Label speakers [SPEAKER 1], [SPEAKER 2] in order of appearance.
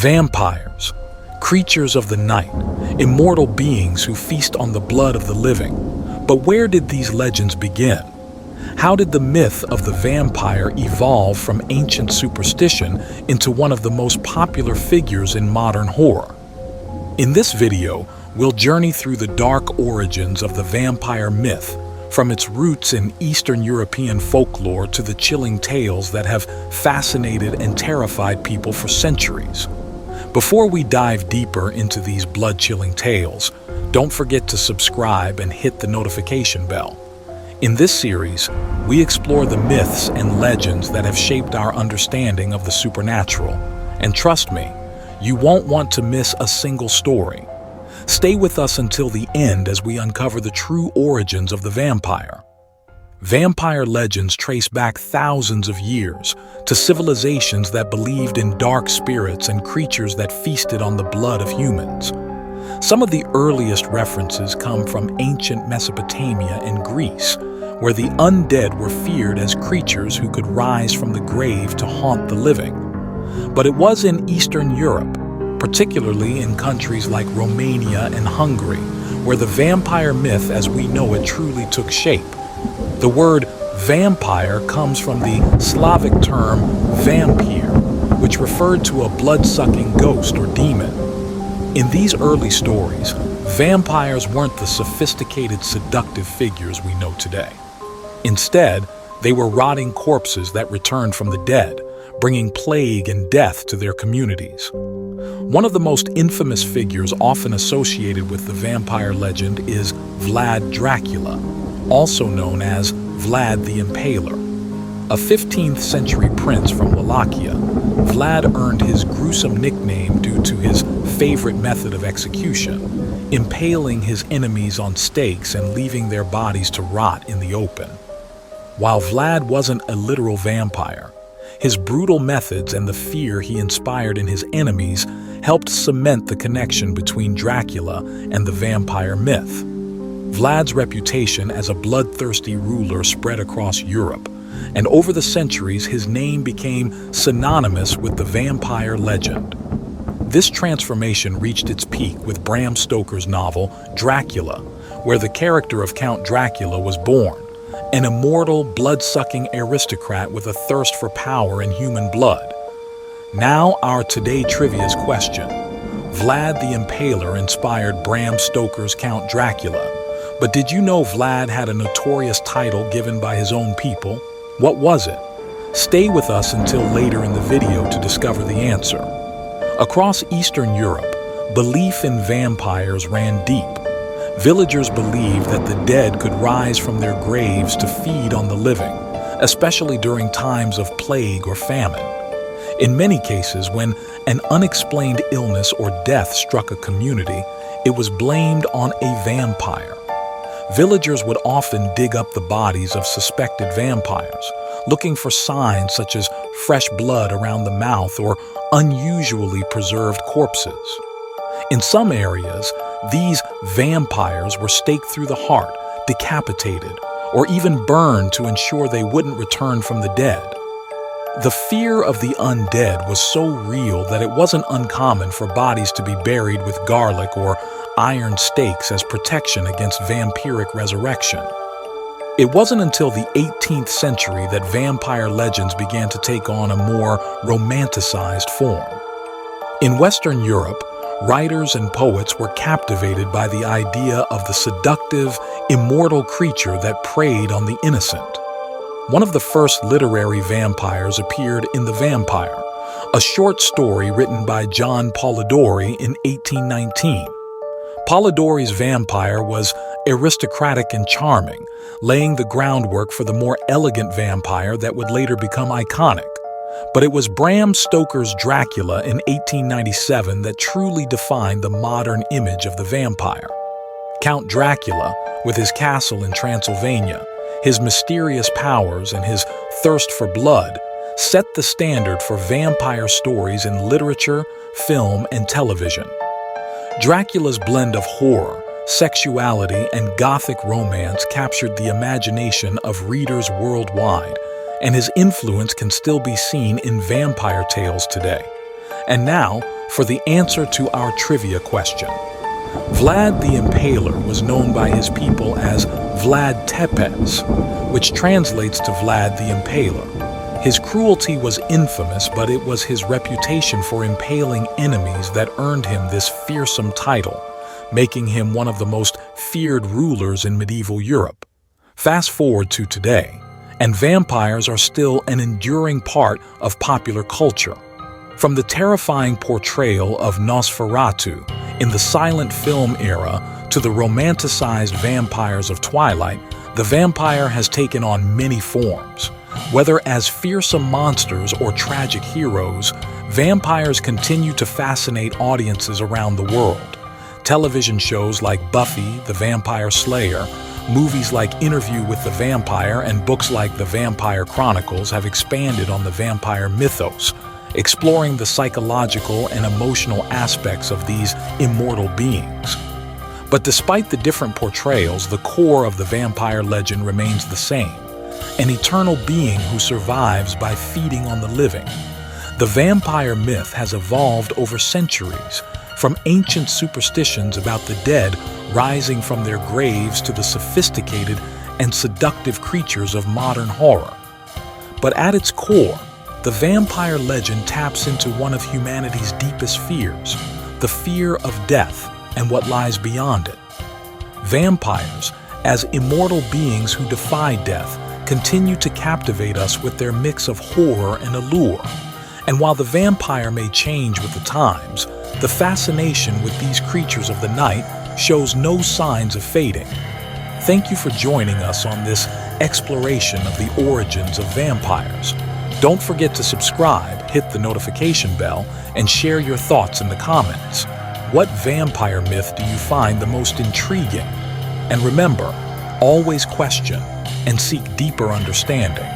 [SPEAKER 1] Vampires, creatures of the night, immortal beings who feast on the blood of the living. But where did these legends begin? How did the myth of the vampire evolve from ancient superstition into one of the most popular figures in modern horror? In this video, we'll journey through the dark origins of the vampire myth, from its roots in Eastern European folklore to the chilling tales that have fascinated and terrified people for centuries. Before we dive deeper into these blood-chilling tales, don't forget to subscribe and hit the notification bell. In this series, we explore the myths and legends that have shaped our understanding of the supernatural. And trust me, you won't want to miss a single story. Stay with us until the end as we uncover the true origins of the vampire. Vampire legends trace back thousands of years to civilizations that believed in dark spirits and creatures that feasted on the blood of humans. Some of the earliest references come from ancient Mesopotamia and Greece, where the undead were feared as creatures who could rise from the grave to haunt the living. But it was in Eastern Europe, particularly in countries like Romania and Hungary, where the vampire myth as we know it truly took shape. The word vampire comes from the Slavic term vampir, which referred to a blood-sucking ghost or demon. In these early stories, vampires weren't the sophisticated, seductive figures we know today. Instead, they were rotting corpses that returned from the dead, bringing plague and death to their communities. One of the most infamous figures often associated with the vampire legend is Vlad Dracula, also known as Vlad the Impaler. A 15th century prince from Wallachia, Vlad earned his gruesome nickname due to his favorite method of execution, impaling his enemies on stakes and leaving their bodies to rot in the open. While Vlad wasn't a literal vampire, his brutal methods and the fear he inspired in his enemies helped cement the connection between Dracula and the vampire myth. Vlad's reputation as a bloodthirsty ruler spread across Europe, and over the centuries his name became synonymous with the vampire legend. This transformation reached its peak with Bram Stoker's novel Dracula, where the character of Count Dracula was born, an immortal, blood-sucking aristocrat with a thirst for power and human blood. Now our Today Trivia's question. Vlad the Impaler inspired Bram Stoker's Count Dracula, but did you know Vlad had a notorious title given by his own people? What was it? Stay with us until later in the video to discover the answer. Across Eastern Europe, belief in vampires ran deep. Villagers believed that the dead could rise from their graves to feed on the living, especially during times of plague or famine. In many cases, when an unexplained illness or death struck a community, it was blamed on a vampire. Villagers would often dig up the bodies of suspected vampires, looking for signs such as fresh blood around the mouth or unusually preserved corpses. In some areas, these vampires were staked through the heart, decapitated, or even burned to ensure they wouldn't return from the dead. The fear of the undead was so real that it wasn't uncommon for bodies to be buried with garlic or iron stakes as protection against vampiric resurrection. It wasn't until the 18th century that vampire legends began to take on a more romanticized form. In Western Europe, writers and poets were captivated by the idea of the seductive, immortal creature that preyed on the innocent. One of the first literary vampires appeared in The Vampire, a short story written by John Polidori in 1819. Polidori's vampire was aristocratic and charming, laying the groundwork for the more elegant vampire that would later become iconic. But it was Bram Stoker's Dracula in 1897 that truly defined the modern image of the vampire. Count Dracula, with his castle in Transylvania, his mysterious powers, and his thirst for blood, set the standard for vampire stories in literature, film, and television. Dracula's blend of horror, sexuality, and Gothic romance captured the imagination of readers worldwide, and his influence can still be seen in vampire tales today. And now, for the answer to our trivia question. Vlad the Impaler was known by his people as Vlad Tepes, which translates to Vlad the Impaler. His cruelty was infamous, but it was his reputation for impaling enemies that earned him this fearsome title, making him one of the most feared rulers in medieval Europe. Fast forward to today, and vampires are still an enduring part of popular culture. From the terrifying portrayal of Nosferatu in the silent film era to the romanticized vampires of Twilight, the vampire has taken on many forms. Whether as fearsome monsters or tragic heroes, vampires continue to fascinate audiences around the world. Television shows like Buffy the Vampire Slayer, movies like Interview with the Vampire, and books like The Vampire Chronicles have expanded on the vampire mythos, exploring the psychological and emotional aspects of these immortal beings. But despite the different portrayals, the core of the vampire legend remains the same: an eternal being who survives by feeding on the living. The vampire myth has evolved over centuries, from ancient superstitions about the dead rising from their graves to the sophisticated and seductive creatures of modern horror. But at its core, the vampire legend taps into one of humanity's deepest fears, the fear of death and what lies beyond it. Vampires, as immortal beings who defy death, continue to captivate us with their mix of horror and allure. And while the vampire may change with the times, the fascination with these creatures of the night shows no signs of fading. Thank you for joining us on this exploration of the origins of vampires. Don't forget to subscribe, hit the notification bell, and share your thoughts in the comments. What vampire myth do you find the most intriguing? And remember, always question and seek deeper understanding.